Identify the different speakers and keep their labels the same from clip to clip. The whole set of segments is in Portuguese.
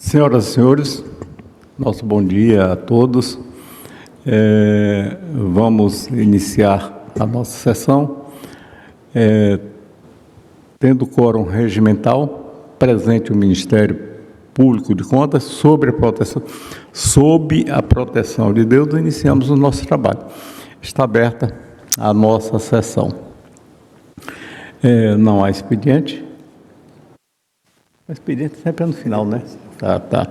Speaker 1: Senhoras e senhores, nosso bom dia a todos. Vamos iniciar a nossa sessão. Tendo quórum regimental, presente o Ministério Público de Contas, sob a proteção de Deus, iniciamos o nosso trabalho. Está aberta a nossa sessão. Não há expediente. O expediente sempre é no final, né? Tá.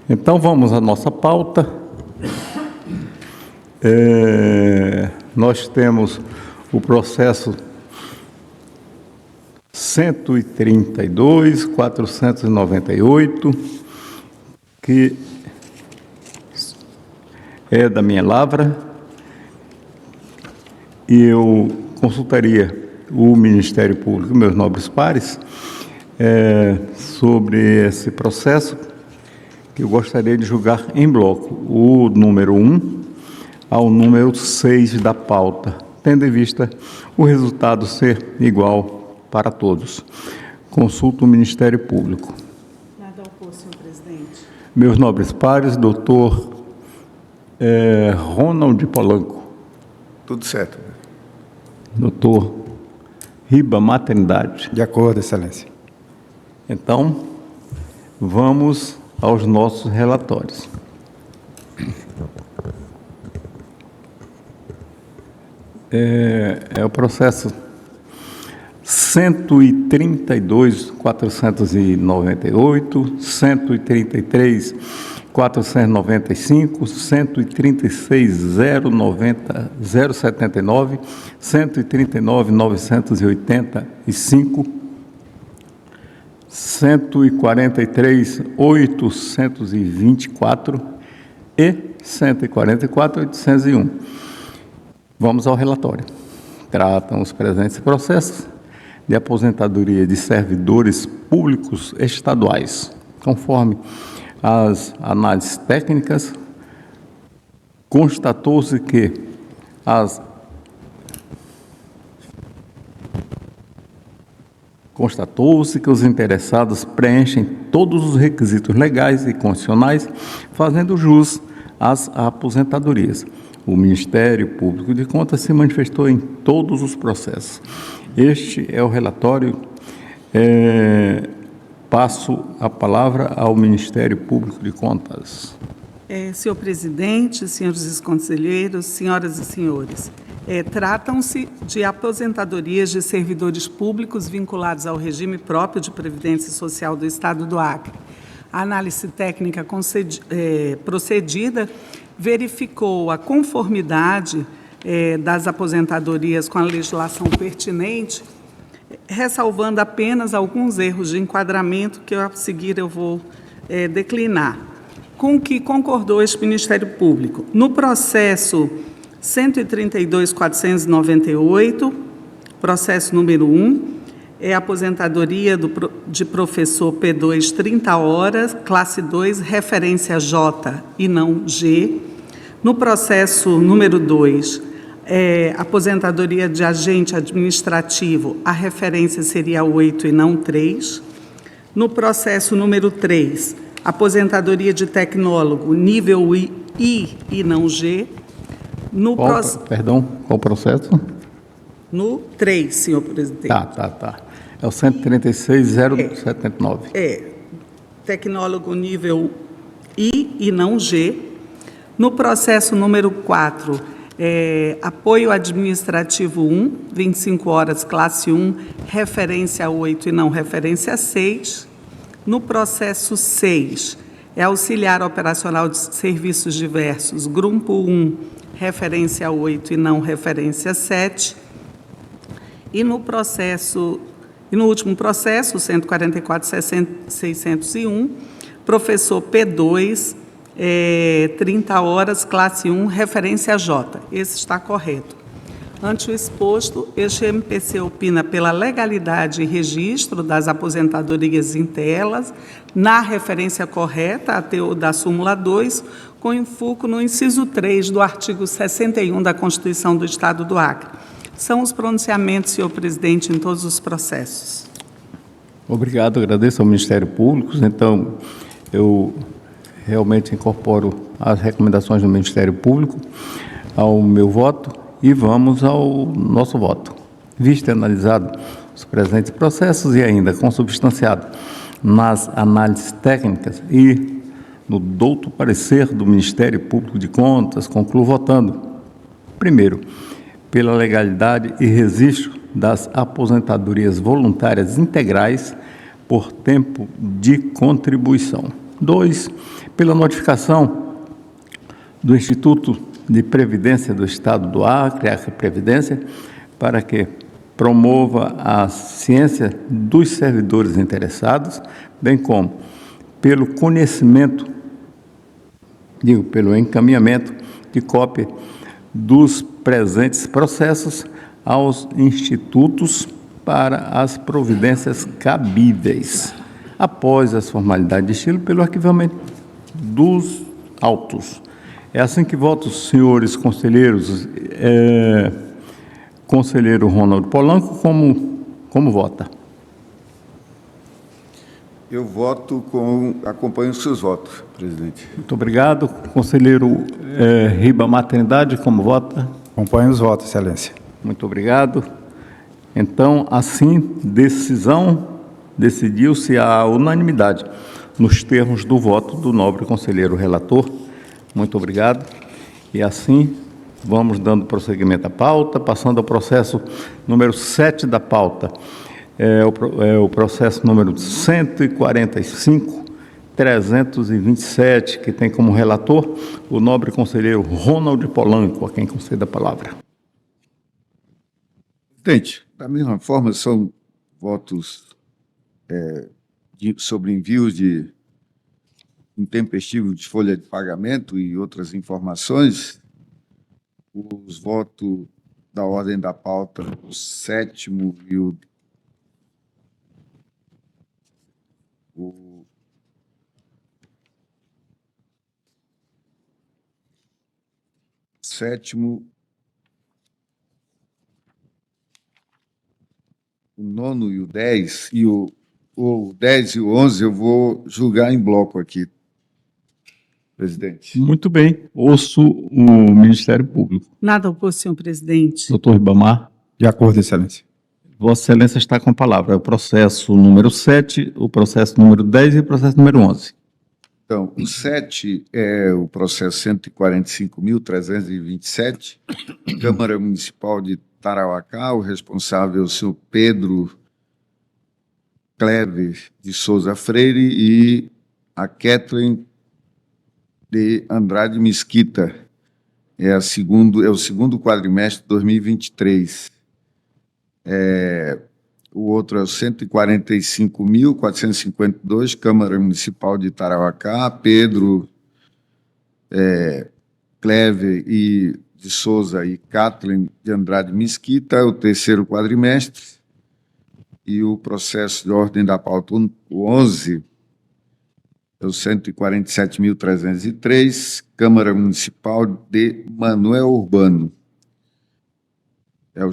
Speaker 1: Então, vamos à nossa pauta. Nós temos o processo 132.498, que é da minha lavra, e eu consultaria o Ministério Público, meus nobres pares, sobre esse processo, que eu gostaria de julgar em bloco, o número 1 ao número 6 da pauta, tendo em vista o resultado ser igual para todos. Consulto o Ministério Público.
Speaker 2: Nada a opor, senhor presidente.
Speaker 1: Meus nobres pares, doutor Ronald Polanco.
Speaker 3: Tudo certo.
Speaker 1: Doutor Riba Maternidade.
Speaker 3: De acordo, excelência.
Speaker 1: Então, vamos aos nossos relatórios. É o processo 132.498, 133.495, 136.079, 139.985, 143.824 e 144.801. Vamos ao relatório. Tratam os presentes processos de aposentadoria de servidores públicos estaduais. Conforme as análises técnicas, constatou-se que os interessados preenchem todos os requisitos legais e constitucionais, fazendo jus às aposentadorias. O Ministério Público de Contas se manifestou em todos os processos. Este é o relatório. Passo a palavra ao Ministério Público de Contas.
Speaker 2: Senhor presidente, senhores conselheiros, senhoras e senhores, tratam-se de aposentadorias de servidores públicos vinculados ao regime próprio de Previdência Social do Estado do Acre. A análise técnica procedida verificou a conformidade das aposentadorias com a legislação pertinente, ressalvando apenas alguns erros de enquadramento que a seguir eu vou declinar, com o que concordou este Ministério Público. No processo 132.498, processo número 1, aposentadoria de professor P2, 30 horas, classe 2, referência J e não G. No processo número 2, aposentadoria de agente administrativo, a referência seria 8 e não 3. No processo número 3, aposentadoria de tecnólogo, nível I e não G.
Speaker 1: Qual processo?
Speaker 2: No 3, senhor presidente.
Speaker 1: Tá. É o 136.079.
Speaker 2: Tecnólogo nível I e não G. No processo número 4, apoio administrativo 1, 25 horas, classe 1, referência 8 e não referência 6. No processo 6, auxiliar operacional de serviços diversos, grupo 1, referência 8 e não referência 7. E no último processo, 144.601, professor P2, 30 horas, classe 1, referência J. Esse está correto. Ante o exposto, este MPC opina pela legalidade e registro das aposentadorias em telas, na referência correta, da súmula 2, com enfoque no inciso 3 do artigo 61 da Constituição do Estado do Acre. São os pronunciamentos, senhor presidente, em todos os processos.
Speaker 1: Obrigado, agradeço ao Ministério Público. Então, eu realmente incorporo as recomendações do Ministério Público ao meu voto e vamos ao nosso voto. Visto e analisado os presentes processos e ainda consubstanciado nas análises técnicas e no douto parecer do Ministério Público de Contas, concluo votando, primeiro, pela legalidade e registro das aposentadorias voluntárias integrais por tempo de contribuição. 2, pela notificação do Instituto de Previdência do Estado do Acre, Acre Previdência, para que promova a ciência dos servidores interessados, bem como pelo pelo encaminhamento de cópia dos presentes processos aos institutos para as providências cabíveis, após as formalidades de estilo, pelo arquivamento dos autos. É assim que voto, senhores conselheiros. Conselheiro Ronald Polanco, como vota?
Speaker 3: Eu voto acompanho os seus votos, presidente.
Speaker 1: Muito obrigado. Conselheiro Ribamar Trindade, como vota?
Speaker 3: Acompanho os votos, excelência.
Speaker 1: Muito obrigado. Então, assim, decidiu-se a unanimidade nos termos do voto do nobre conselheiro relator. Muito obrigado. E assim, vamos dando prosseguimento à pauta, passando ao processo número 7 da pauta. O processo número 145.327, que tem como relator o nobre conselheiro Ronald Polanco, a quem concedo a palavra.
Speaker 3: Presidente, da mesma forma, são votos sobre envios de intempestivo de folha de pagamento e outras informações. Os votos da ordem da pauta, o 7º e o 7º, o 9º e o 10, e o 10 e o 11 eu vou julgar em bloco aqui, presidente.
Speaker 1: Muito bem. Ouço o Ministério Público.
Speaker 2: Nada oposto, senhor presidente.
Speaker 1: Doutor Ribamar.
Speaker 3: De acordo, excelência.
Speaker 1: Vossa Excelência está com a palavra. É o processo número 7, o processo número 10 e o processo número 11.
Speaker 3: Então, o 7 é o processo 145.327, Câmara Municipal de Tarauacá, o responsável é o senhor Pedro Clever de Souza Freire e a Kathleen de Andrade Mesquita. É o segundo quadrimestre de 2023. O outro é o 145.452, Câmara Municipal de Tarauacá, Pedro Clever de Souza e Kathleen de Andrade Mesquita, o terceiro quadrimestre. E o processo de ordem da pauta, o 11, é o 147.303, Câmara Municipal de Manoel Urbano. É o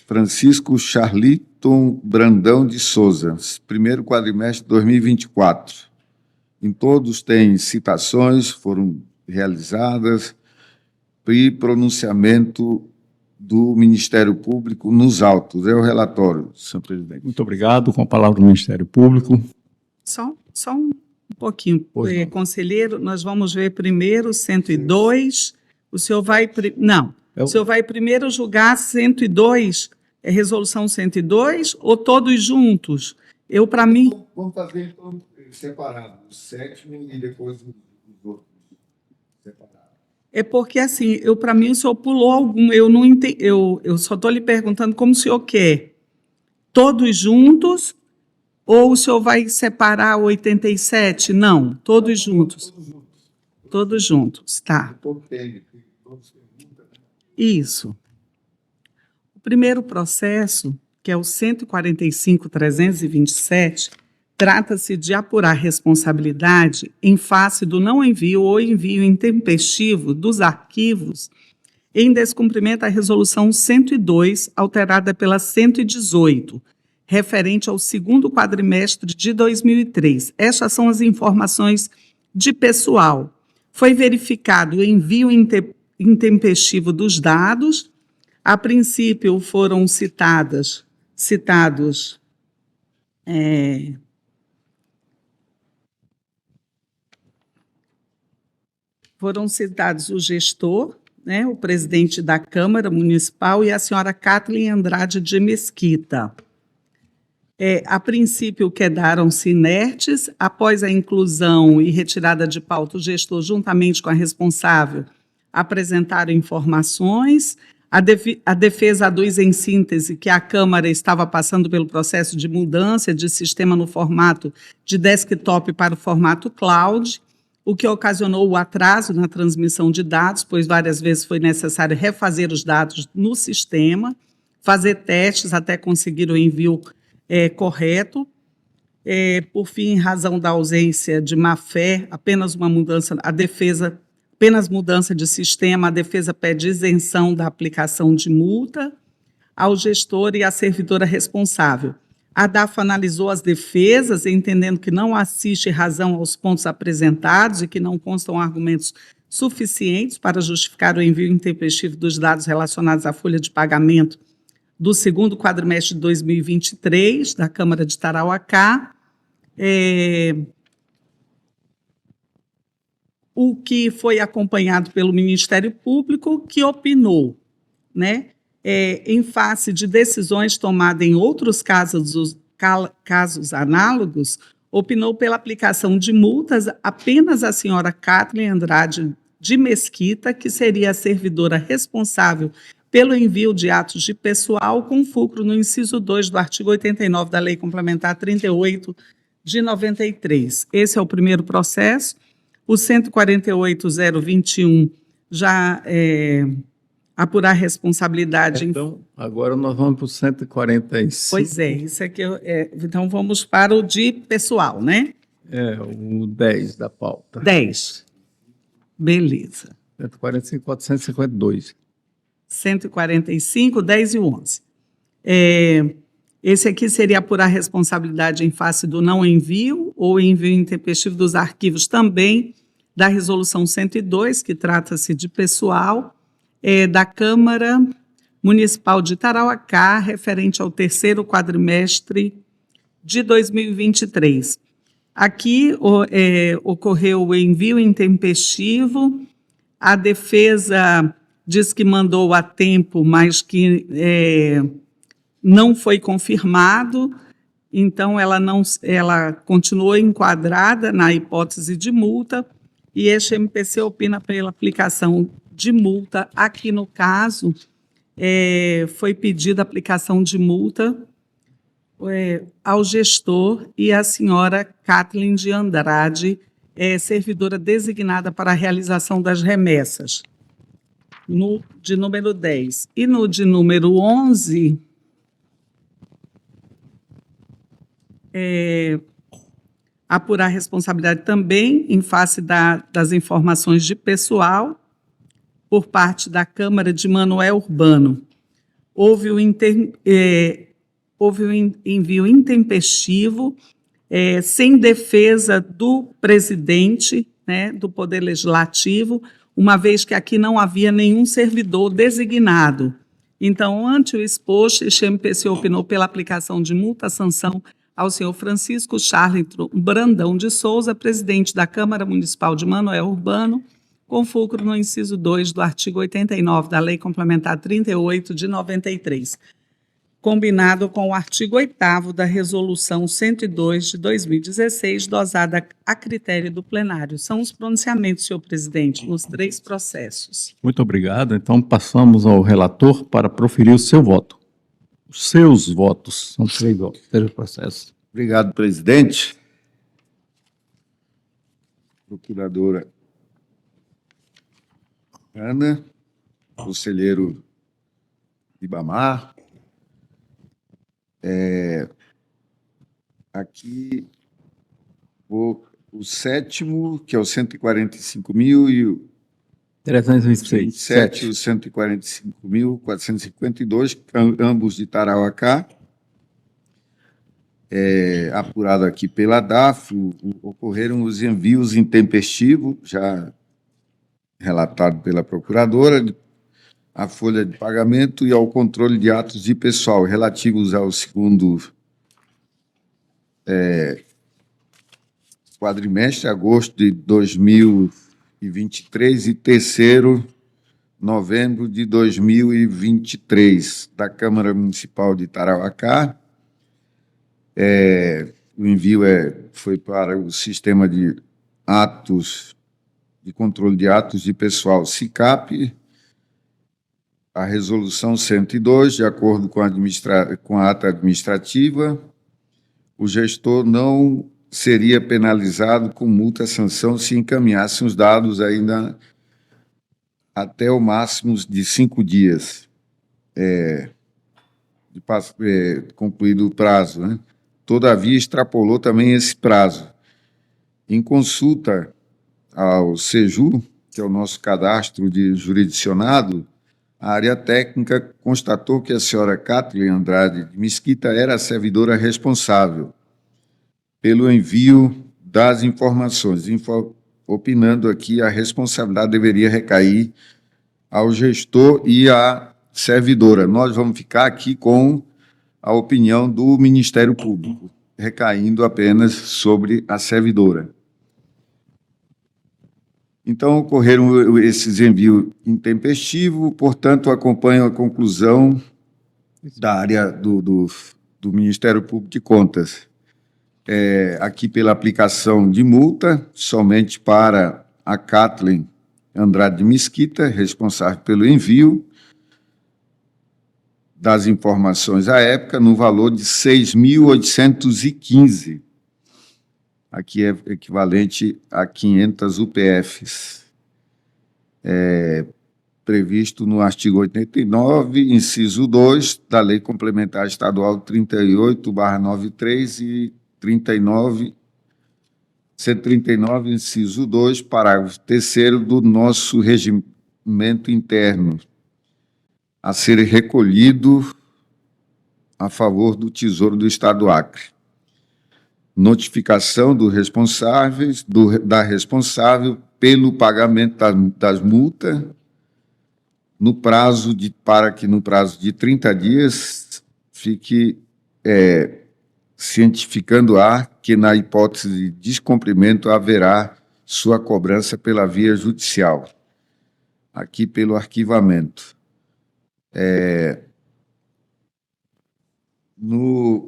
Speaker 3: Francisco Charliton Brandão de Souza, primeiro quadrimestre de 2024. Em todos tem citações, foram realizadas, e pronunciamento do Ministério Público nos autos. É o relatório, senhor presidente.
Speaker 1: Muito obrigado. Com a palavra do Ministério Público.
Speaker 2: Só um pouquinho, conselheiro, nós vamos ver primeiro o 102, o senhor vai... O senhor vai primeiro julgar 102, resolução 102, ou todos juntos? Para mim...
Speaker 3: Vamos fazer, então, separado, o 7º e depois os outros, separado.
Speaker 2: É porque, assim, para mim, o senhor pulou algum, eu não entendi, eu só estou lhe perguntando como o senhor quer. Todos juntos, ou o senhor vai separar 87? Não, todos juntos. Todos juntos, tá. Isso. O primeiro processo, que é o 145.327, trata-se de apurar responsabilidade em face do não envio ou envio intempestivo dos arquivos em descumprimento à Resolução 102, alterada pela 118, referente ao segundo quadrimestre de 2003. Estas são as informações de pessoal. Foi verificado o envio intempestivo dos dados. A princípio, foram citados o gestor, né, o presidente da Câmara Municipal e a senhora Kathleen Andrade de Mesquita. A princípio, quedaram-se inertes. Após a inclusão e retirada de pauta, o gestor, juntamente com a responsável, apresentaram informações. A defesa aduz, em síntese, que a Câmara estava passando pelo processo de mudança de sistema no formato de desktop para o formato cloud, o que ocasionou o atraso na transmissão de dados, pois várias vezes foi necessário refazer os dados no sistema, fazer testes até conseguir o envio correto. Por fim, em razão da ausência de má-fé, apenas mudança de sistema, a defesa pede isenção da aplicação de multa ao gestor e à servidora responsável. A DAFA analisou as defesas, entendendo que não assiste razão aos pontos apresentados e que não constam argumentos suficientes para justificar o envio intempestivo dos dados relacionados à folha de pagamento do segundo quadrimestre de 2023, da Câmara de Tarauacá. O que foi acompanhado pelo Ministério Público, que opinou, né, em face de decisões tomadas em outros casos análogos, opinou pela aplicação de multas apenas à senhora Kathleen Andrade de Mesquita, que seria a servidora responsável pelo envio de atos de pessoal, com fulcro no inciso 2 do artigo 89 da Lei Complementar 38 de 93. Esse é o primeiro processo. O 148.021 já apurar responsabilidade.
Speaker 1: Então, agora nós vamos para o 145.
Speaker 2: Pois é, isso aqui então vamos para o de pessoal, né?
Speaker 1: O 10 da pauta.
Speaker 2: 10. Beleza.
Speaker 1: 145, 452.
Speaker 2: 145, 10 e 11. Esse aqui seria apurar responsabilidade em face do não envio ou envio intempestivo dos arquivos também da Resolução 102, que trata-se de pessoal, da Câmara Municipal de Tarauacá, referente ao terceiro quadrimestre de 2023. Aqui ocorreu o envio intempestivo, a defesa diz que mandou a tempo, mas que não foi confirmado, então ela continuou enquadrada na hipótese de multa, e este MPC opina pela aplicação de multa. Aqui, no caso, foi pedida a aplicação de multa ao gestor e à senhora Kathleen de Andrade, servidora designada para a realização das remessas, de número 10. E no de número 11, apurar responsabilidade também em face das informações de pessoal por parte da Câmara de Manoel Urbano. Houve o envio intempestivo, sem defesa do presidente, né, do Poder Legislativo, uma vez que aqui não havia nenhum servidor designado. Então, ante o exposto, este MPC opinou pela aplicação de multa-sanção ao senhor Francisco Charlton Brandão de Souza, presidente da Câmara Municipal de Manoel Urbano, com fulcro no inciso 2 do artigo 89 da Lei Complementar 38 de 93, combinado com o artigo 8º da Resolução 102 de 2016, dosada a critério do plenário. São os pronunciamentos, senhor presidente, nos 3 processos.
Speaker 1: Muito obrigado. Então, passamos ao relator para proferir o seu voto. Os seus votos, são 3 votos, 3 processos.
Speaker 3: Obrigado, presidente. Procuradora Ana, conselheiro Ribamar. Aqui o sétimo, que é o 145.000, e o
Speaker 1: 326.
Speaker 3: 7, o 145.452, ambos de Tarauacá. apurado aqui pela DAF, ocorreram os envios intempestivos, já relatado pela procuradora, à folha de pagamento e ao controle de atos de pessoal relativos ao segundo quadrimestre, agosto de 2023, e terceiro, novembro de 2023, da Câmara Municipal de Tarauacá. O envio foi para o sistema de atos, de controle de atos de pessoal SICAP, a resolução 102, de acordo com a ata administrativa, o gestor não seria penalizado com multa sanção se encaminhassem os dados ainda até o máximo de 5 dias, concluído o prazo, né? Todavia, extrapolou também esse prazo. Em consulta ao SEJU, que é o nosso cadastro de jurisdicionado, a área técnica constatou que a senhora Kathleen Andrade de Mesquita era a servidora responsável pelo envio das informações, opinando aqui a responsabilidade deveria recair ao gestor e à servidora. Nós vamos ficar aqui com a opinião do Ministério Público, recaindo apenas sobre a servidora. Então, ocorreram esses envios intempestivos, portanto, acompanho a conclusão da área do Ministério Público de Contas. Aqui pela aplicação de multa, somente para a Kathleen Andrade de Mesquita, responsável pelo envio das informações à época, no valor de 6.815. Aqui é equivalente a 500 UPFs. Previsto no artigo 89, inciso 2, da Lei Complementar Estadual 38/93 e 139, inciso 2, parágrafo 3º do nosso regimento interno, a ser recolhido a favor do Tesouro do Estado do Acre. Notificação do responsáveis, da responsável pelo pagamento das multas, para que no prazo de 30 dias fique cientificando-a que, na hipótese de descumprimento, haverá sua cobrança pela via judicial, aqui pelo arquivamento.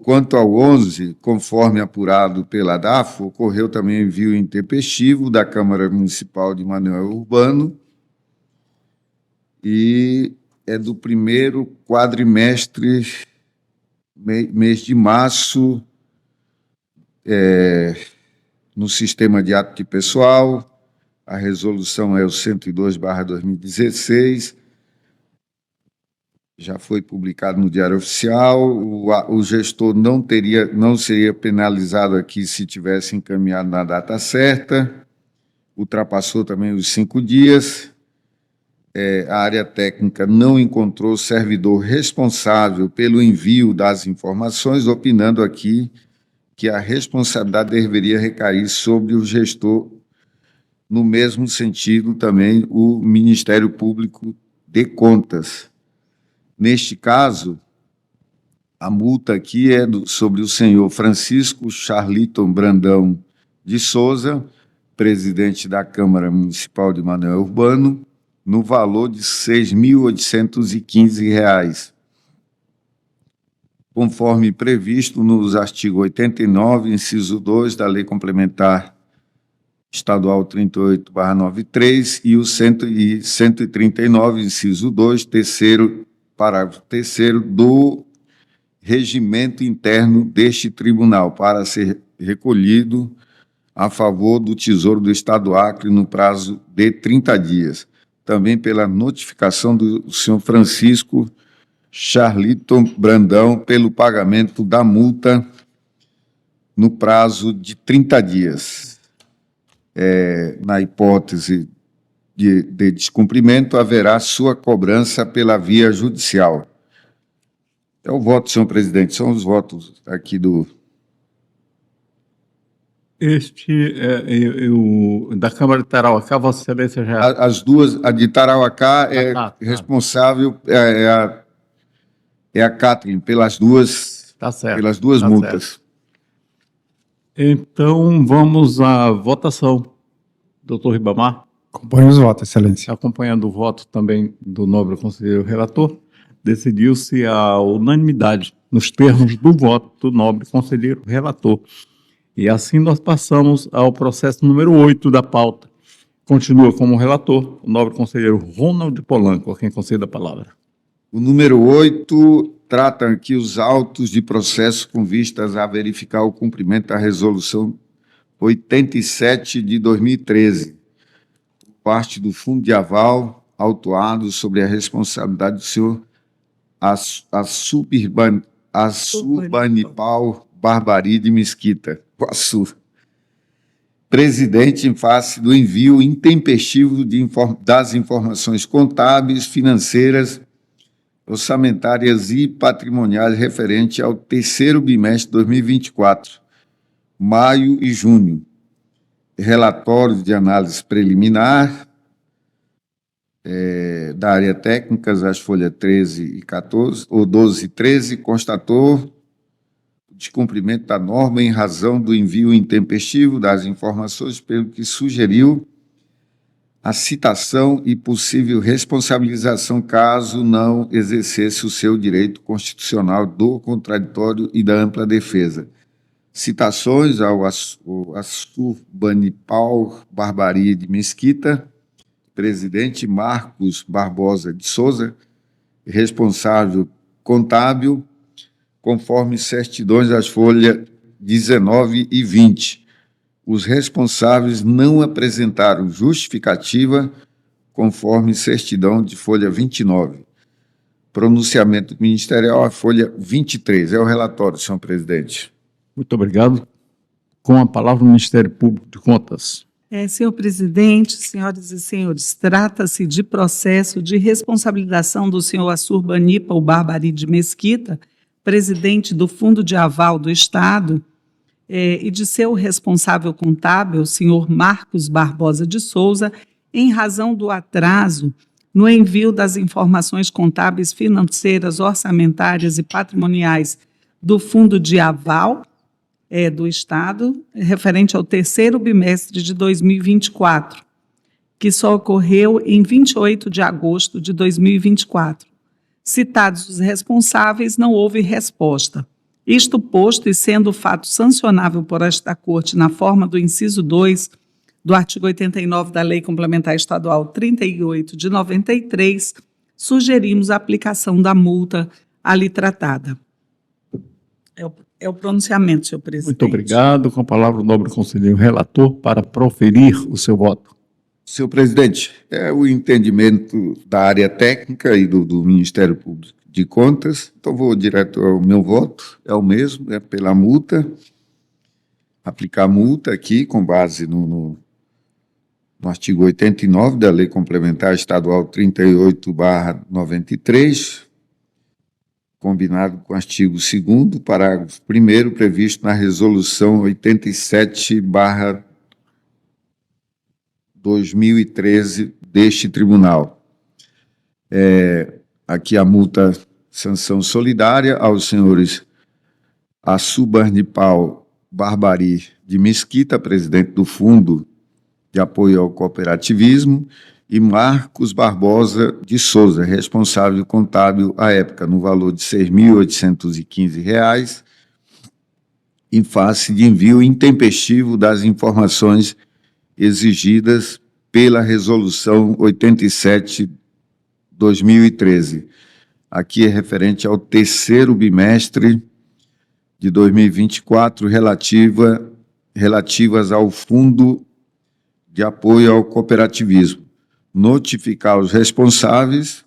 Speaker 3: Quanto ao 11, conforme apurado pela DAF, ocorreu também envio intempestivo da Câmara Municipal de Manoel Urbano, e é do primeiro quadrimestre, mês de março, no sistema de ato de pessoal. A resolução é o 102/2016, já foi publicado no Diário Oficial. O gestor não seria penalizado aqui se tivesse encaminhado na data certa, ultrapassou também os 5 dias. A área técnica não encontrou servidor responsável pelo envio das informações, opinando aqui que a responsabilidade deveria recair sobre o gestor, no mesmo sentido também o Ministério Público de Contas. Neste caso, a multa aqui é sobre o senhor Francisco Charliton Brandão de Souza, presidente da Câmara Municipal de Manoel Urbano, no valor de R$ 6.815, conforme previsto nos artigos 89, inciso 2, da Lei Complementar Estadual 38/93 e o 139, inciso 2, parágrafo 3º do regimento interno deste tribunal, para ser recolhido a favor do Tesouro do Estado do Acre no prazo de 30 dias. Também pela notificação do senhor Francisco Charliton Brandão pelo pagamento da multa no prazo de 30 dias. Na hipótese de descumprimento, haverá sua cobrança pela via judicial. É o voto, senhor presidente, são os votos aqui do
Speaker 1: Da Câmara de Tarauacá, Vossa Excelência já...
Speaker 3: As duas, a de Tarauacá
Speaker 1: tá.
Speaker 3: responsável, é a Kathleen, pelas duas,
Speaker 1: Tá certo.
Speaker 3: pelas duas
Speaker 1: Tá
Speaker 3: multas.
Speaker 1: certo. Então, vamos à votação. Doutor Ribamar,
Speaker 4: Acompanho os votos, Excelência.
Speaker 1: acompanhando o voto também do nobre conselheiro relator, decidiu-se a unanimidade nos termos do voto do nobre conselheiro relator. E assim nós passamos ao processo número 8 da pauta. Continua como relator o nobre conselheiro Ronald Polanco, a quem concedo a palavra.
Speaker 3: O número 8 trata aqui os autos de processo com vistas a verificar o cumprimento da resolução 87 de 2013, por parte do Fundo de Aval, autuado sobre a responsabilidade do senhor Assurbanipal Barbari de Mesquita, Assur, presidente em face do envio intempestivo das informações contábeis, financeiras, orçamentárias e patrimoniais referente ao terceiro bimestre de 2024, maio e junho. Relatório de análise preliminar da área técnica, as folhas 13 e 14, ou 12 e 13, constatou o descumprimento da norma em razão do envio intempestivo das informações, pelo que sugeriu a citação e possível responsabilização caso não exercesse o seu direito constitucional do contraditório e da ampla defesa. Citações ao Assurbanipal Barbari de Mesquita, presidente Marcos Barbosa de Souza, responsável contábil, conforme certidões das folhas 19 e 20. Os responsáveis não apresentaram justificativa, conforme certidão de folha 29. Pronunciamento ministerial, a folha 23. É o relatório, senhor presidente.
Speaker 1: Muito obrigado. Com a palavra o Ministério Público de Contas.
Speaker 2: Senhor presidente, senhoras e senhores, trata-se de processo de responsabilização do senhor Assurbanipal Barbari de Mesquita, presidente do Fundo de Aval do Estado, e de seu responsável contábil, o senhor Marcos Barbosa de Souza, em razão do atraso no envio das informações contábeis, financeiras, orçamentárias e patrimoniais do Fundo de Aval do Estado, referente ao terceiro bimestre de 2024, que só ocorreu em 28 de agosto de 2024. Citados os responsáveis, não houve resposta. Isto posto e sendo o fato sancionável por esta Corte na forma do inciso 2 do artigo 89 da Lei Complementar Estadual 38 de 93, sugerimos a aplicação da multa ali tratada. É o pronunciamento, senhor presidente.
Speaker 1: Muito obrigado. Com a palavra o nobre conselheiro relator para proferir o seu voto.
Speaker 3: Senhor presidente, é o entendimento da área técnica e do Ministério Público de Contas, então vou direto ao meu voto, é o mesmo, é pela multa, aplicar multa aqui com base no artigo 89 da Lei Complementar Estadual 38/93, combinado com o artigo 2º, parágrafo 1º, previsto na Resolução 87/2013 deste Tribunal. Aqui a multa sanção solidária aos senhores Assurbanipal Barbari de Mesquita, presidente do Fundo de Apoio ao Cooperativismo, e Marcos Barbosa de Souza, responsável contábil à época, no valor de R$ 6.815, em face de envio intempestivo das informações exigidas pela Resolução 87/2013. Aqui é referente ao terceiro bimestre de 2024, relativas ao Fundo de Apoio ao Cooperativismo. Notificar os responsáveis,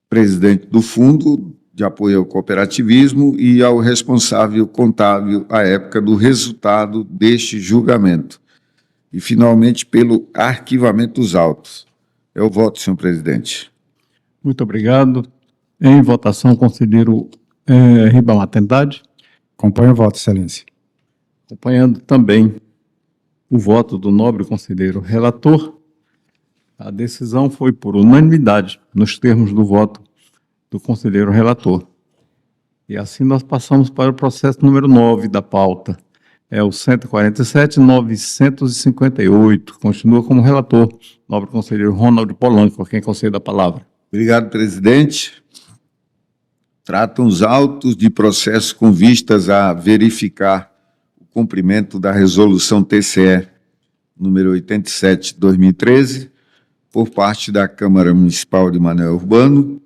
Speaker 3: presidente do Fundo de Apoio ao Cooperativismo e ao responsável contábil à época do resultado deste julgamento. E, finalmente, pelo arquivamento dos autos. É o voto, senhor presidente.
Speaker 1: Muito obrigado. Em votação, conselheiro Ribamar Trindade.
Speaker 4: Acompanho o voto, Excelência.
Speaker 1: Acompanhando também o voto do nobre conselheiro relator, a decisão foi por unanimidade, nos termos do voto do conselheiro relator. E assim nós passamos para o processo número 9 da pauta. É o 147.958. Continua como relator, nobre conselheiro Ronald Polanco, a quem concedo a palavra.
Speaker 3: Obrigado, presidente. Tratam os autos de processo com vistas a verificar o cumprimento da resolução TCE número 87 de 2013, por parte da Câmara Municipal de Manoel Urbano,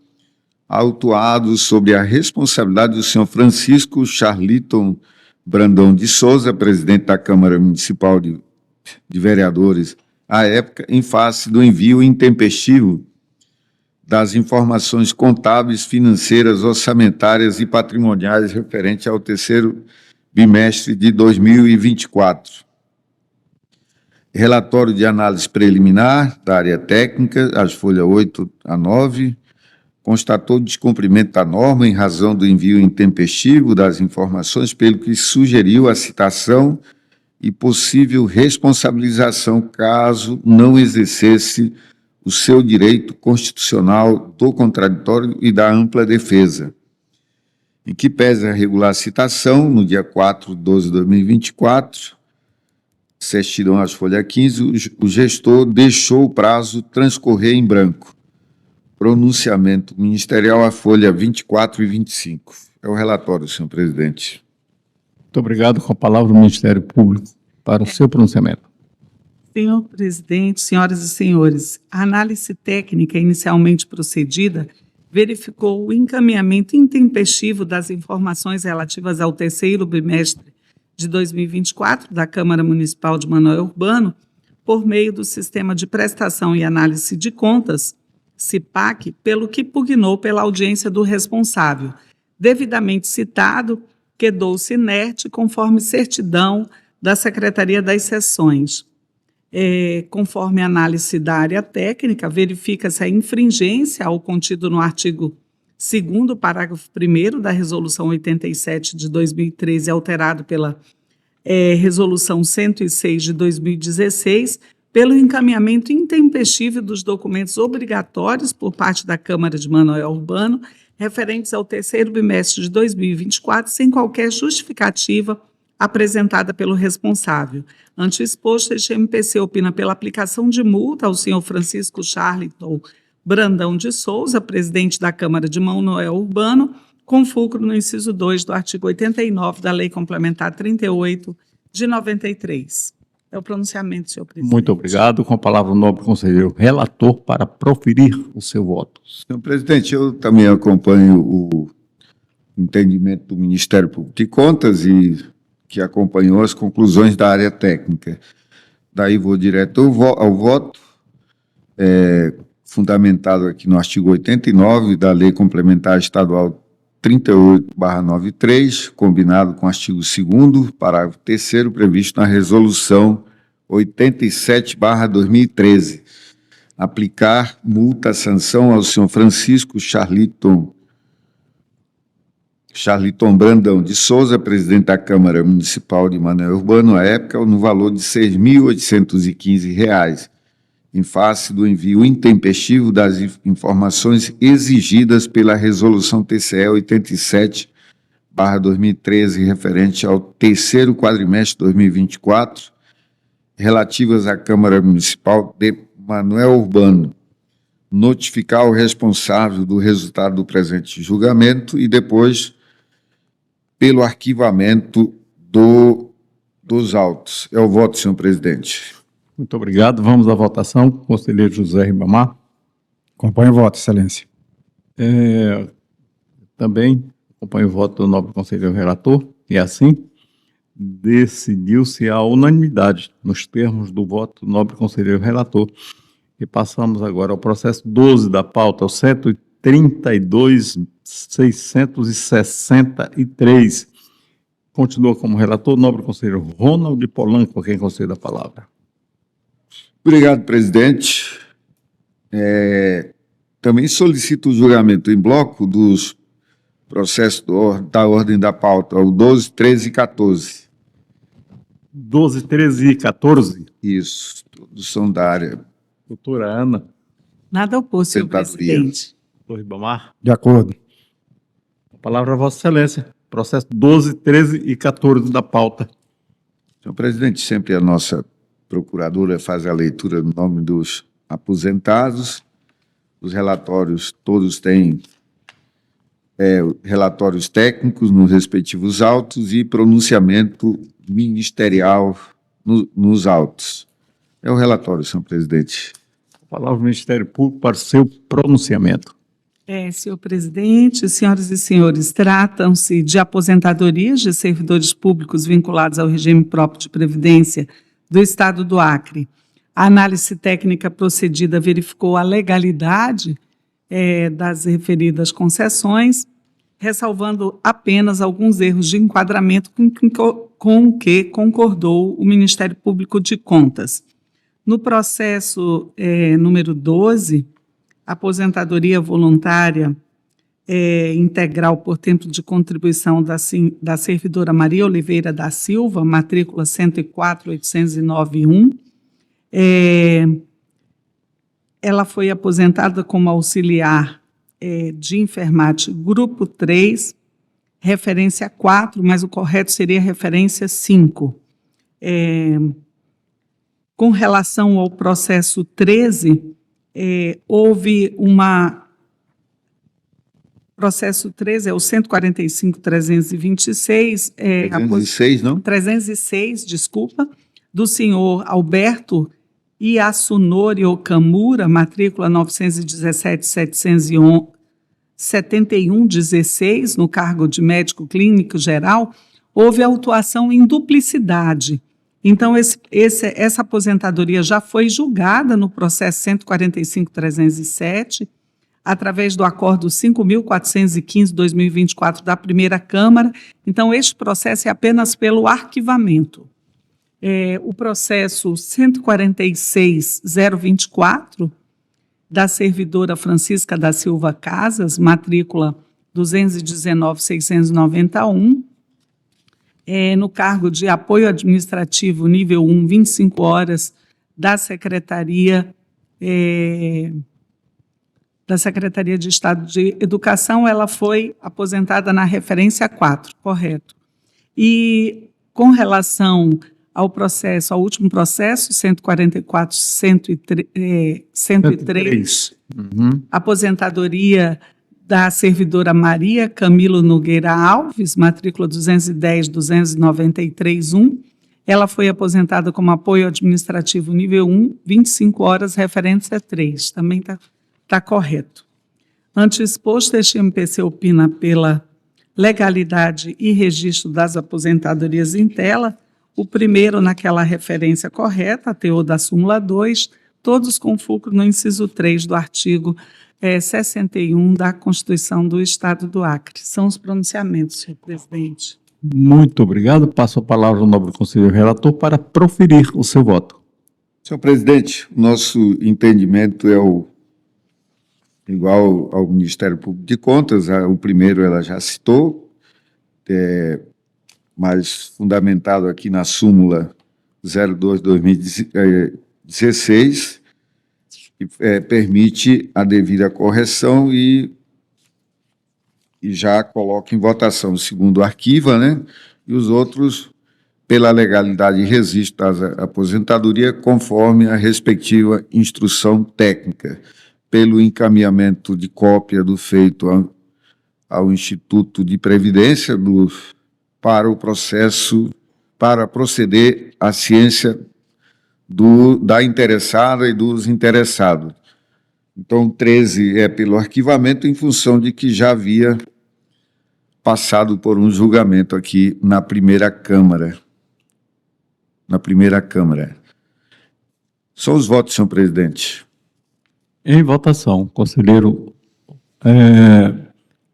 Speaker 3: autuados sobre a responsabilidade do senhor Francisco Charliton Brandão de Souza, presidente da Câmara Municipal de Vereadores, à época, em face do envio intempestivo das informações contábeis, financeiras, orçamentárias e patrimoniais referente ao terceiro bimestre de 2024. Relatório de análise preliminar da área técnica, as folhas 8 a 9, constatou descumprimento da norma em razão do envio intempestivo das informações, pelo que sugeriu a citação e possível responsabilização caso não exercesse o seu direito constitucional do contraditório e da ampla defesa. Em que pese a regular citação, no dia 4/12/2024, certidão às folhas 15, o gestor deixou o prazo transcorrer em branco. Pronunciamento ministerial à folha 24 e 25. É o relatório, senhor presidente.
Speaker 1: Muito obrigado. Com a palavra o Ministério Público para o seu pronunciamento.
Speaker 2: Senhor presidente, senhoras e senhores, a análise técnica inicialmente procedida verificou o encaminhamento intempestivo das informações relativas ao terceiro bimestre de 2024 da Câmara Municipal de Manoel Urbano por meio do Sistema de Prestação e Análise de Contas, CIPAC, pelo que pugnou pela audiência do responsável, devidamente citado, quedou-se inerte conforme certidão da Secretaria das Seções. Conforme a análise da área técnica, verifica-se a infringência ao contido no artigo 2º, parágrafo 1º da Resolução 87 de 2013, alterado pela Resolução 106 de 2016, pelo encaminhamento intempestivo dos documentos obrigatórios por parte da Câmara de Manoel Urbano, referentes ao terceiro bimestre de 2024, sem qualquer justificativa apresentada pelo responsável. Ante o exposto, este MPC opina pela aplicação de multa ao senhor Francisco Charliton Brandão de Souza, presidente da Câmara de Manoel Urbano, com fulcro no inciso 2 do artigo 89 da Lei Complementar 38 de 93. É o pronunciamento, senhor presidente.
Speaker 1: Muito obrigado. Com a palavra o nobre conselheiro relator para proferir o seu voto.
Speaker 3: Senhor presidente, eu também acompanho o entendimento do Ministério Público de Contas e que acompanhou as conclusões da área técnica. Daí vou direto ao voto, fundamentado aqui no artigo 89 da Lei Complementar Estadual 38/93, combinado com o artigo 2º, parágrafo 3º, previsto na Resolução 87/2013. Aplicar multa-sanção ao senhor Francisco Charliton Brandão de Souza, presidente da Câmara Municipal de Manoel Urbano, à época, no valor de R$ 6.815, em face do envio intempestivo das informações exigidas pela Resolução TCE 87/2013, referente ao terceiro quadrimestre de 2024, relativas à Câmara Municipal de Manoel Urbano, notificar o responsável do resultado do presente julgamento e depois pelo arquivamento dos autos. É o voto, senhor presidente.
Speaker 1: Muito obrigado. Vamos à votação. Conselheiro José Ribamar.
Speaker 4: Acompanho o voto, Excelência.
Speaker 1: Também acompanho o voto do nobre conselheiro relator. E assim, decidiu-se a unanimidade nos termos do voto do nobre conselheiro relator. E passamos agora ao processo 12 da pauta, o 132.663. Continua como relator o nobre conselheiro Ronald Polanco, a quem concedo a palavra.
Speaker 3: Obrigado, presidente. Também solicito o julgamento em bloco dos processo da ordem da pauta, o 12, 13 e 14.
Speaker 1: 12, 13 e 14.
Speaker 3: Isso, todos são da área.
Speaker 1: Doutora Ana.
Speaker 2: Nada oposto, senhor
Speaker 3: Aposentadoria.
Speaker 2: presidente.
Speaker 1: Doutor Ribamar.
Speaker 4: De acordo.
Speaker 1: A palavra a Vossa Excelência. Processo 12, 13 e 14 da pauta.
Speaker 3: Senhor presidente, sempre a nossa procuradora faz a leitura no nome dos aposentados. Os relatórios todos têm relatórios técnicos nos respectivos autos e pronunciamento ministerial nos autos. É o relatório, senhor presidente.
Speaker 1: A palavra ao Ministério Público para o seu pronunciamento.
Speaker 2: Senhor presidente, senhoras e senhores, tratam-se de aposentadorias de servidores públicos vinculados ao regime próprio de previdência do Estado do Acre. A análise técnica procedida verificou a legalidade das referidas concessões, ressalvando apenas alguns erros de enquadramento com o que concordou o Ministério Público de Contas. No processo número 12, aposentadoria voluntária integral por tempo de contribuição da servidora Maria Oliveira da Silva, matrícula 104.809.1. Ela foi aposentada como auxiliar de enfermagem grupo 3, referência 4, mas o correto seria referência 5. Com relação ao processo 13, houve processo 13 é o 145.326.
Speaker 3: 306, não?
Speaker 2: 306, desculpa, do senhor Alberto Iasunori Okamura, matrícula 917.771.16, no cargo de médico clínico geral, houve autuação em duplicidade. Então, essa aposentadoria já foi julgada no processo 145.307, através do acordo 5.415/2024 da primeira Câmara. Então, este processo é apenas pelo arquivamento. O processo 146.024, da servidora Francisca da Silva Casas, matrícula 219.691, no cargo de apoio administrativo nível 1, 25 horas, da Secretaria de Estado de Educação, ela foi aposentada na referência 4, correto. E com relação ao processo, ao último processo, 144.103, aposentadoria da servidora Maria Camilo Nogueira Alves, matrícula 210.293.1, ela foi aposentada como apoio administrativo nível 1, 25 horas, referência 3, também está correto. Ante exposto, este MPC opina pela legalidade e registro das aposentadorias em tela, o primeiro naquela referência correta, a teor da súmula 2, todos com fulcro no inciso 3 do artigo 61 da Constituição do Estado do Acre. São os pronunciamentos, senhor presidente.
Speaker 1: Muito obrigado. Passo a palavra ao nobre conselheiro relator para proferir o seu voto.
Speaker 3: Senhor presidente, nosso entendimento é igual ao Ministério Público de Contas. O primeiro ela já citou, mas fundamentado aqui na súmula 02/2016, que permite a devida correção e já coloca em votação. O segundo arquiva, né? E os outros, pela legalidade e registro da aposentadoria, conforme a respectiva instrução técnica, pelo encaminhamento de cópia do feito ao Instituto de Previdência para o processo, para proceder à ciência da interessada e dos interessados. Então, 13 é pelo arquivamento, em função de que já havia passado por um julgamento aqui na primeira Câmara. São os votos, senhor presidente.
Speaker 1: Em votação, conselheiro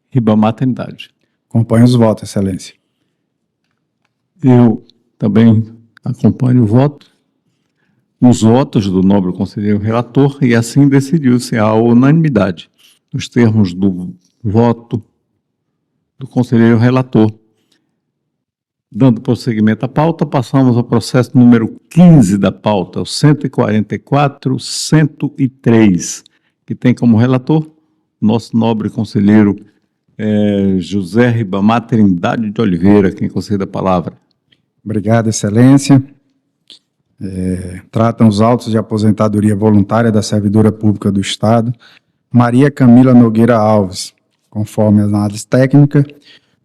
Speaker 1: Ribamar Trindade.
Speaker 4: Acompanho os votos, excelência.
Speaker 1: Eu também acompanho o voto, os votos do nobre conselheiro relator, e assim decidiu-se a unanimidade. Nos termos do voto do conselheiro relator. Dando prosseguimento à pauta, passamos ao processo número 15 da pauta, o 144-103, que tem como relator nosso nobre conselheiro José Ribamar Trindade de Oliveira, quem concede a palavra.
Speaker 4: Obrigado, Excelência. Tratam os autos de aposentadoria voluntária da servidora pública do Estado, Maria Camila Nogueira Alves. Conforme a análise técnica,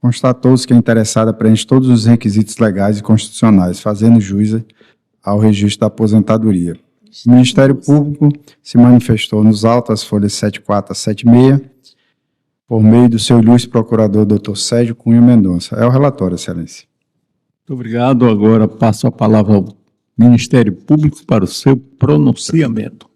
Speaker 4: constatou-se que a interessada preenche todos os requisitos legais e constitucionais, fazendo jus ao registro da aposentadoria. O Ministério Público se manifestou nos autos, as folhas 74 a 76, por meio do seu ilustre procurador, Dr. Sérgio Cunha Mendonça. É o relatório, Excelência.
Speaker 1: Muito obrigado. Agora passo a palavra ao Ministério Público para o seu pronunciamento.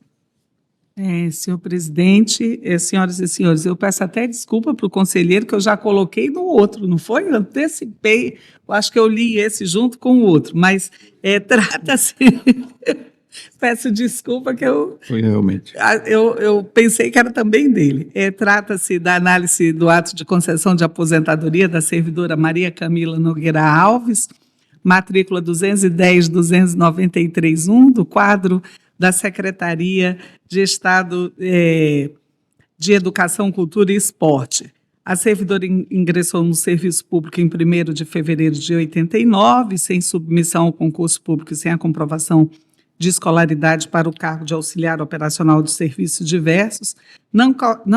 Speaker 2: Senhor presidente, senhoras e senhores, eu peço até desculpa para o conselheiro que eu já coloquei no outro, não foi? Eu antecipei, eu acho que eu li esse junto com o outro, mas trata-se... Peço desculpa que
Speaker 1: Foi realmente.
Speaker 2: eu pensei que era também dele. Trata-se da análise do ato de concessão de aposentadoria da servidora Maria Camila Nogueira Alves, matrícula 210-293-1, do quadro da Secretaria de Estado de Educação, Cultura e Esporte. A servidora ingressou no serviço público em 1º de fevereiro de 89, sem submissão ao concurso público e sem a comprovação de escolaridade para o cargo de auxiliar operacional de serviços diversos, não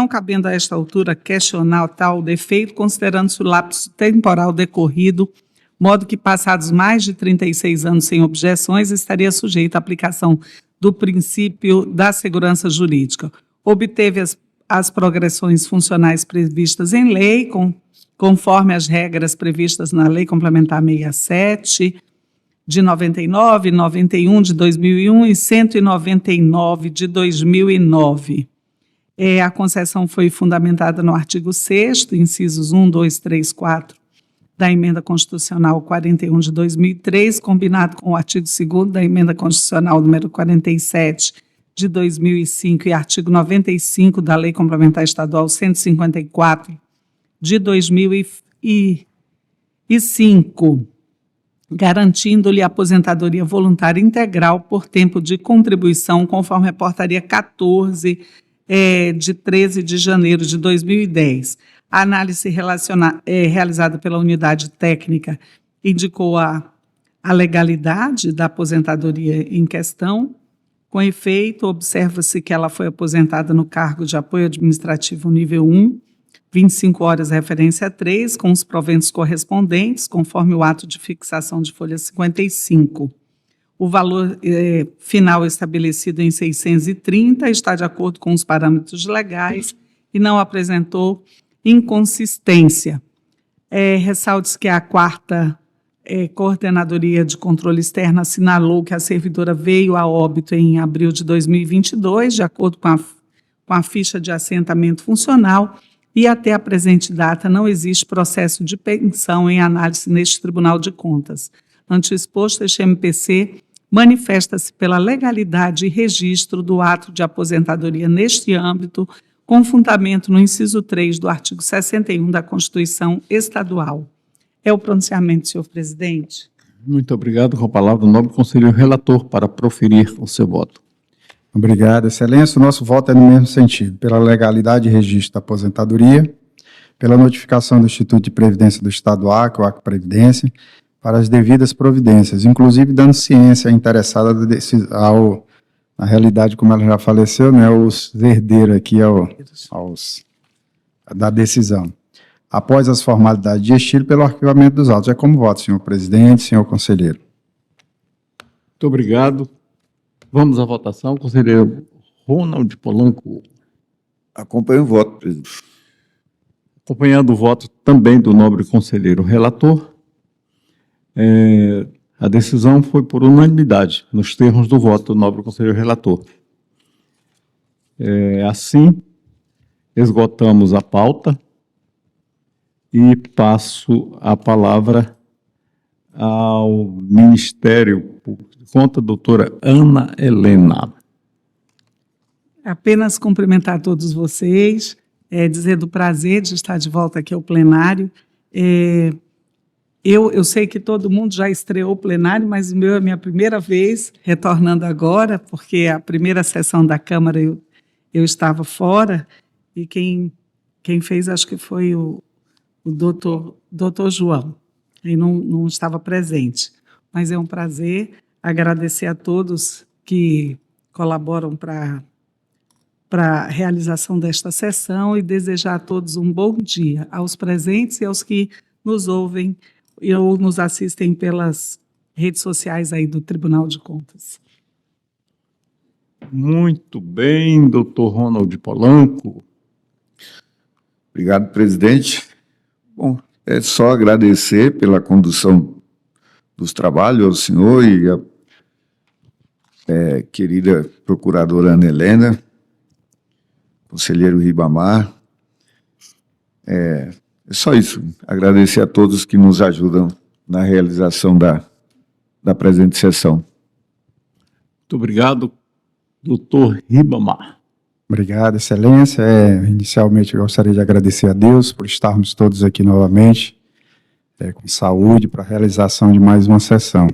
Speaker 2: cabendo a esta altura questionar tal defeito, considerando-se o lapso temporal decorrido, modo que, passados mais de 36 anos sem objeções, estaria sujeito à aplicação do princípio da segurança jurídica. Obteve as progressões funcionais previstas em lei, conforme as regras previstas na Lei Complementar 67, de 99, 91 de 2001 e 199 de 2009. A concessão foi fundamentada no artigo 6º, incisos 1, 2, 3, 4, da Emenda Constitucional 41 de 2003, combinado com o artigo 2º da Emenda Constitucional número 47 de 2005 e artigo 95 da Lei Complementar Estadual 154 de 2005, garantindo-lhe a aposentadoria voluntária integral por tempo de contribuição, conforme a portaria 14 de 13 de janeiro de 2010. A análise realizada pela unidade técnica indicou a legalidade da aposentadoria em questão. Com efeito, observa-se que ela foi aposentada no cargo de apoio administrativo nível 1, 25 horas referência 3, com os proventos correspondentes, conforme o ato de fixação de folha 55. O valor final estabelecido em 630 está de acordo com os parâmetros legais e não apresentou inconsistência. Ressalte-se que a 4ª Coordenadoria de Controle Externo assinalou que a servidora veio a óbito em abril de 2022, de acordo com a ficha de assentamento funcional, e até a presente data não existe processo de pensão em análise neste Tribunal de Contas. Ante o exposto, este MPC manifesta-se pela legalidade e registro do ato de aposentadoria neste âmbito, com fundamento no inciso 3 do artigo 61 da Constituição Estadual. É o pronunciamento, senhor presidente.
Speaker 1: Muito obrigado. Com a palavra o nobre conselheiro relator para proferir o seu voto.
Speaker 4: Obrigado, Excelência. O nosso voto é no mesmo sentido, pela legalidade e registro da aposentadoria, pela notificação do Instituto de Previdência do Estado Acre, o Acre Previdência, para as devidas providências, inclusive dando ciência interessada na realidade, como ela já faleceu, né, os herdeiros aqui da decisão. Após as formalidades de estilo, pelo arquivamento dos autos. É como voto, senhor presidente, senhor conselheiro.
Speaker 1: Muito obrigado. Vamos à votação. Conselheiro Ronald Polanco.
Speaker 3: Acompanho o voto, presidente.
Speaker 1: Acompanhando o voto também do nobre conselheiro relator, a decisão foi por unanimidade, nos termos do voto do nobre conselheiro relator. Assim, esgotamos a pauta e passo a palavra ao Ministério Público de Contas, doutora Ana Helena.
Speaker 2: Apenas cumprimentar todos vocês, dizer do prazer de estar de volta aqui ao plenário. Eu sei que todo mundo já estreou o plenário, mas o meu é a minha primeira vez, retornando agora, porque a primeira sessão da Câmara eu estava fora, e quem fez acho que foi o doutor João, e não estava presente. Mas é um prazer agradecer a todos que colaboram para a realização desta sessão e desejar a todos um bom dia, aos presentes e aos que nos ouvem ou nos assistem pelas redes sociais aí do Tribunal de Contas.
Speaker 1: Muito bem, doutor Ronald Polanco.
Speaker 3: Obrigado, presidente. Bom, é só agradecer pela condução dos trabalhos ao senhor e a querida procuradora Ana Helena, conselheiro Ribamar. É só isso. Agradecer a todos que nos ajudam na realização da presente sessão.
Speaker 1: Muito obrigado, doutor Ribamar.
Speaker 4: Obrigado, excelência. Inicialmente, eu gostaria de agradecer a Deus por estarmos todos aqui novamente, com saúde, para a realização de mais uma sessão.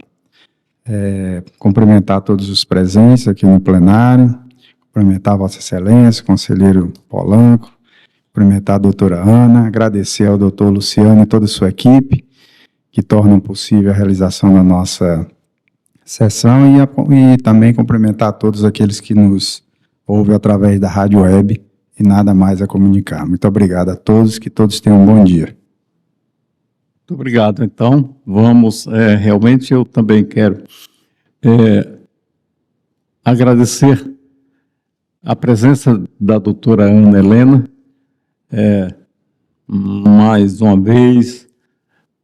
Speaker 4: Cumprimentar todos os presentes aqui no plenário, cumprimentar a Vossa Excelência, conselheiro Polanco, cumprimentar a doutora Ana, agradecer ao doutor Luciano e toda a sua equipe, que tornam possível a realização da nossa sessão, e também cumprimentar a todos aqueles que nos ouvem através da rádio web e nada mais a comunicar. Muito obrigado a todos, que todos tenham um bom dia.
Speaker 1: Muito obrigado. Então, vamos, realmente eu também quero agradecer a presença da doutora Ana Helena, mais uma vez,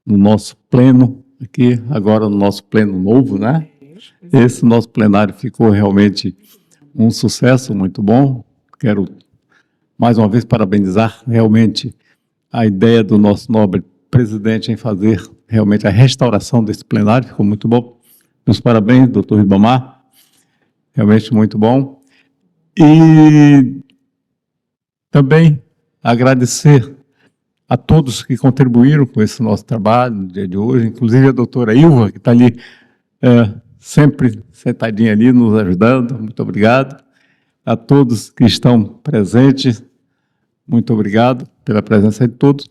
Speaker 1: no nosso pleno, aqui, agora no nosso pleno novo, né? Esse nosso plenário ficou realmente um sucesso muito bom. Quero, mais uma vez, parabenizar realmente a ideia do nosso nobre presidente em fazer realmente a restauração desse plenário, ficou muito bom. Meus parabéns, doutor Ribamar, realmente muito bom. E também agradecer a todos que contribuíram com esse nosso trabalho no dia de hoje, inclusive a doutora Ilva, que está ali sempre sentadinha ali, nos ajudando. Muito obrigado. A todos que estão presentes, muito obrigado pela presença de todos.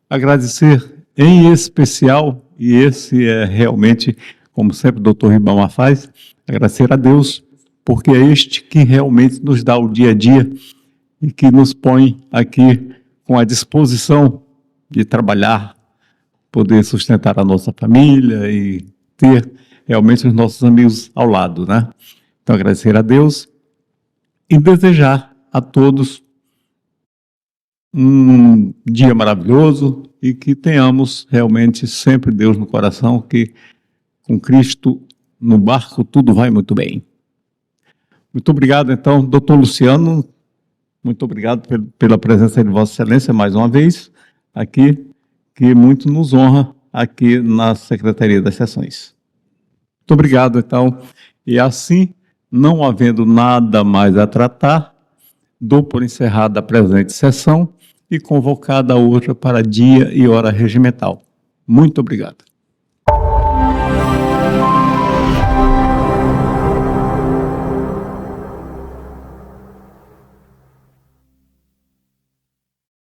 Speaker 1: Agradecer em especial, e esse é realmente, como sempre o doutor Ribamar faz, agradecer a Deus, porque é este que realmente nos dá o dia a dia e que nos põe aqui com a disposição de trabalhar, poder sustentar a nossa família e ter realmente os nossos amigos ao lado, né? Então, agradecer a Deus e desejar a todos um dia maravilhoso e que tenhamos realmente sempre Deus no coração, que com Cristo no barco tudo vai muito bem. Muito obrigado, então, doutor Luciano, muito obrigado pela presença de Vossa Excelência mais uma vez aqui, que muito nos honra aqui na Secretaria das Sessões. Muito obrigado, então, e assim, não havendo nada mais a tratar, dou por encerrada a presente sessão e convocada a outra para dia e hora regimental. Muito obrigado.